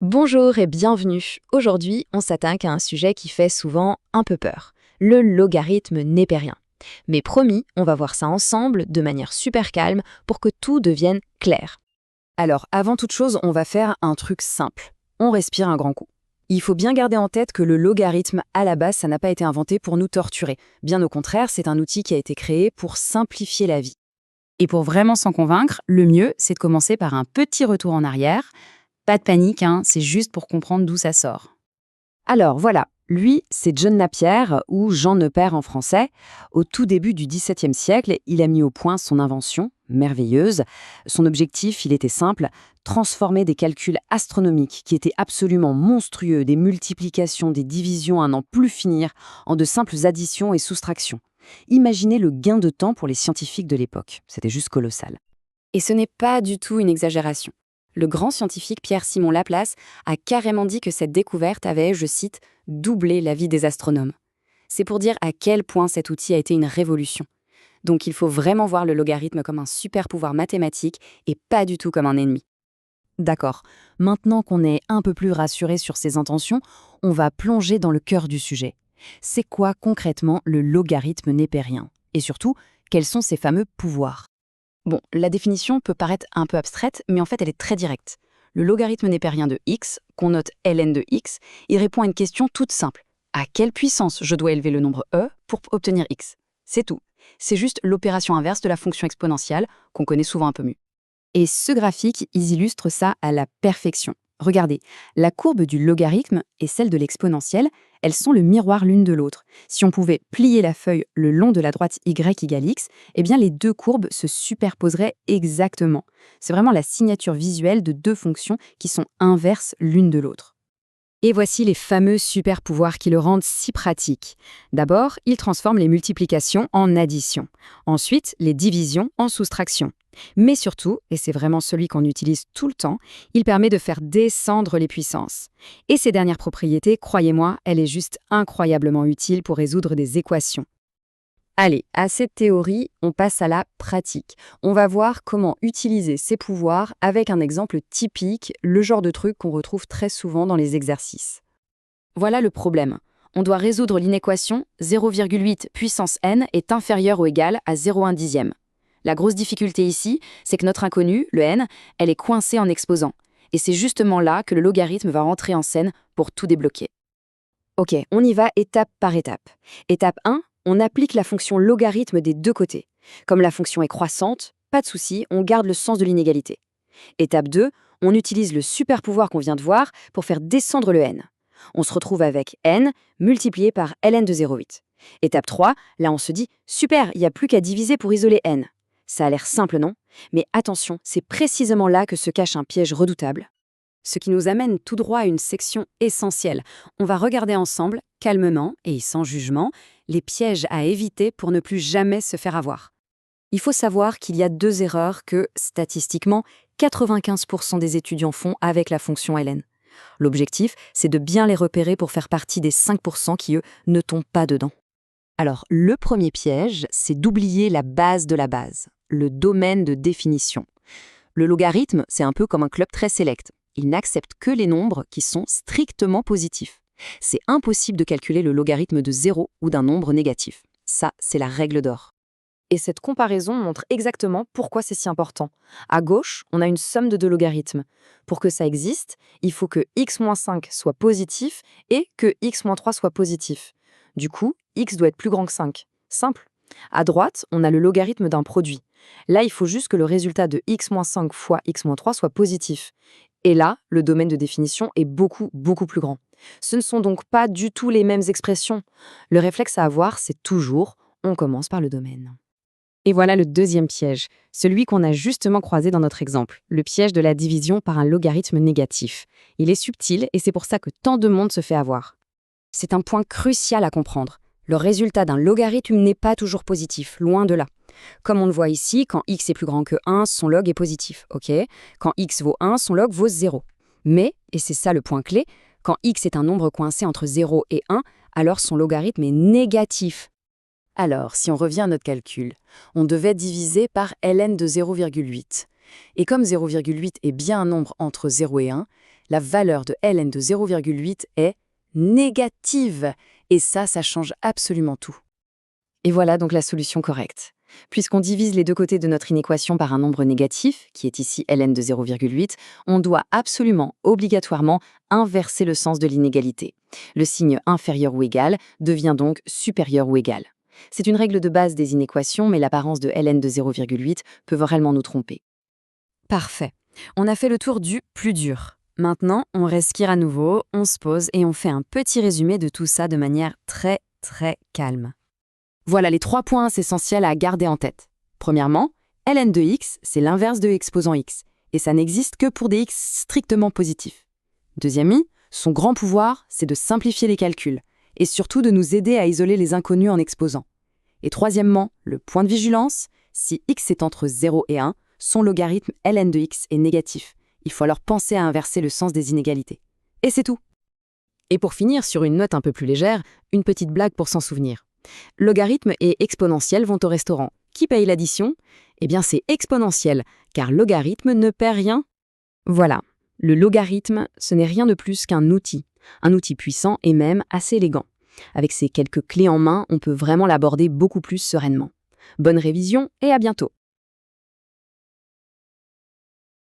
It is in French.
Bonjour et bienvenue. Aujourd'hui, on s'attaque à un sujet qui fait souvent un peu peur, le logarithme népérien. Mais promis, on va voir ça ensemble de manière super calme pour que tout devienne clair. Alors, avant toute chose, on va faire un truc simple. On respire un grand coup. Il faut bien garder en tête que le logarithme, à la base, ça n'a pas été inventé pour nous torturer. Bien au contraire, c'est un outil qui a été créé pour simplifier la vie. Et pour vraiment s'en convaincre, le mieux, c'est de commencer par un petit retour en arrière. Pas de panique, c'est juste pour comprendre d'où ça sort. Alors voilà, lui, c'est John Napier, ou Jean Nepère en français. Au tout début du XVIIe siècle, il a mis au point son invention, merveilleuse. Son objectif, il était simple, transformer des calculs astronomiques qui étaient absolument monstrueux, des multiplications, des divisions à n'en plus finir, en de simples additions et soustractions. Imaginez le gain de temps pour les scientifiques de l'époque, c'était juste colossal. Et ce n'est pas du tout une exagération. Le grand scientifique Pierre-Simon Laplace a carrément dit que cette découverte avait, je cite, « doublé la vie des astronomes ». C'est pour dire à quel point cet outil a été une révolution. Donc il faut vraiment voir le logarithme comme un super pouvoir mathématique et pas du tout comme un ennemi. D'accord, maintenant qu'on est un peu plus rassuré sur ses intentions, on va plonger dans le cœur du sujet. C'est quoi concrètement le logarithme népérien? Et surtout, quels sont ses fameux pouvoirs? Bon, la définition peut paraître un peu abstraite, mais en fait elle est très directe. Le logarithme népérien de x, qu'on note ln de x, il répond à une question toute simple. À quelle puissance je dois élever le nombre e pour obtenir x? C'est tout. C'est juste l'opération inverse de la fonction exponentielle, qu'on connaît souvent un peu mieux. Et ce graphique, ils illustrent ça à la perfection. Regardez, la courbe du logarithme et celle de l'exponentielle, elles sont le miroir l'une de l'autre. Si on pouvait plier la feuille le long de la droite y égale x, eh bien les deux courbes se superposeraient exactement. C'est vraiment la signature visuelle de deux fonctions qui sont inverses l'une de l'autre. Et voici les fameux super-pouvoirs qui le rendent si pratique. D'abord, il transforme les multiplications en addition. Ensuite, les divisions en soustraction. Mais surtout, et c'est vraiment celui qu'on utilise tout le temps, il permet de faire descendre les puissances. Et ces dernières propriétés, croyez-moi, elle est juste incroyablement utile pour résoudre des équations. Allez, à cette théorie, on passe à la pratique. On va voir comment utiliser ces pouvoirs avec un exemple typique, le genre de truc qu'on retrouve très souvent dans les exercices. Voilà le problème. On doit résoudre l'inéquation 0,8 puissance n est inférieur ou égal à 0,1 dixième. La grosse difficulté ici, c'est que notre inconnue, le n, elle est coincée en exposant. Et c'est justement là que le logarithme va rentrer en scène pour tout débloquer. Ok, on y va étape par étape. Étape 1, on applique la fonction logarithme des deux côtés. Comme la fonction est croissante, pas de souci, on garde le sens de l'inégalité. Étape 2, on utilise le super pouvoir qu'on vient de voir pour faire descendre le n. On se retrouve avec n multiplié par ln de 0,8. Étape 3, là on se dit « super, il n'y a plus qu'à diviser pour isoler n ». Ça a l'air simple, non? Mais attention, c'est précisément là que se cache un piège redoutable. Ce qui nous amène tout droit à une section essentielle. On va regarder ensemble, calmement et sans jugement, les pièges à éviter pour ne plus jamais se faire avoir. Il faut savoir qu'il y a deux erreurs que, statistiquement, 95% des étudiants font avec la fonction ln. L'objectif, c'est de bien les repérer pour faire partie des 5% qui, eux, ne tombent pas dedans. Alors, le premier piège, c'est d'oublier la base de la base, le domaine de définition. Le logarithme, c'est un peu comme un club très sélect. Il n'accepte que les nombres qui sont strictement positifs. C'est impossible de calculer le logarithme de 0 ou d'un nombre négatif. Ça, c'est la règle d'or. Et cette comparaison montre exactement pourquoi c'est si important. À gauche, on a une somme de deux logarithmes. Pour que ça existe, il faut que x-5 soit positif et que x-3 soit positif. Du coup, x doit être plus grand que 5. Simple. À droite, on a le logarithme d'un produit. Là, il faut juste que le résultat de x-5 fois x-3 soit positif. Et là, le domaine de définition est beaucoup, beaucoup plus grand. Ce ne sont donc pas du tout les mêmes expressions. Le réflexe à avoir, c'est toujours « on commence par le domaine ». Et voilà le deuxième piège, celui qu'on a justement croisé dans notre exemple, le piège de la division par un logarithme négatif. Il est subtil et c'est pour ça que tant de monde se fait avoir. C'est un point crucial à comprendre. Le résultat d'un logarithme n'est pas toujours positif, loin de là. Comme on le voit ici, quand x est plus grand que 1, son log est positif, ok? Quand x vaut 1, son log vaut 0. Mais, et c'est ça le point clé, quand x est un nombre coincé entre 0 et 1, alors son logarithme est négatif. Alors, si on revient à notre calcul, on devait diviser par ln de 0,8. Et comme 0,8 est bien un nombre entre 0 et 1, la valeur de ln de 0,8 est négative. Et ça change absolument tout. Et voilà donc la solution correcte. Puisqu'on divise les deux côtés de notre inéquation par un nombre négatif, qui est ici ln de 0,8, on doit absolument, obligatoirement, inverser le sens de l'inégalité. Le signe inférieur ou égal devient donc supérieur ou égal. C'est une règle de base des inéquations, mais l'apparence de ln de 0,8 peut vraiment nous tromper. Parfait. On a fait le tour du plus dur. Maintenant, on respire à nouveau, on se pose et on fait un petit résumé de tout ça de manière très, très calme. Voilà les 3 points essentiels à garder en tête. Premièrement, ln de x, c'est l'inverse de exposant x, et ça n'existe que pour des x strictement positifs. Deuxièmement, son grand pouvoir, c'est de simplifier les calculs, et surtout de nous aider à isoler les inconnus en exposant. Et troisièmement, le point de vigilance, si x est entre 0 et 1, son logarithme ln de x est négatif. Il faut alors penser à inverser le sens des inégalités. Et c'est tout. Et pour finir sur une note un peu plus légère, une petite blague pour s'en souvenir. Logarithme et exponentiel vont au restaurant. Qui paye l'addition? Eh bien, c'est exponentiel, car logarithme ne perd rien. Voilà, le logarithme, ce n'est rien de plus qu'un outil puissant et même assez élégant. Avec ces quelques clés en main, on peut vraiment l'aborder beaucoup plus sereinement. Bonne révision et à bientôt.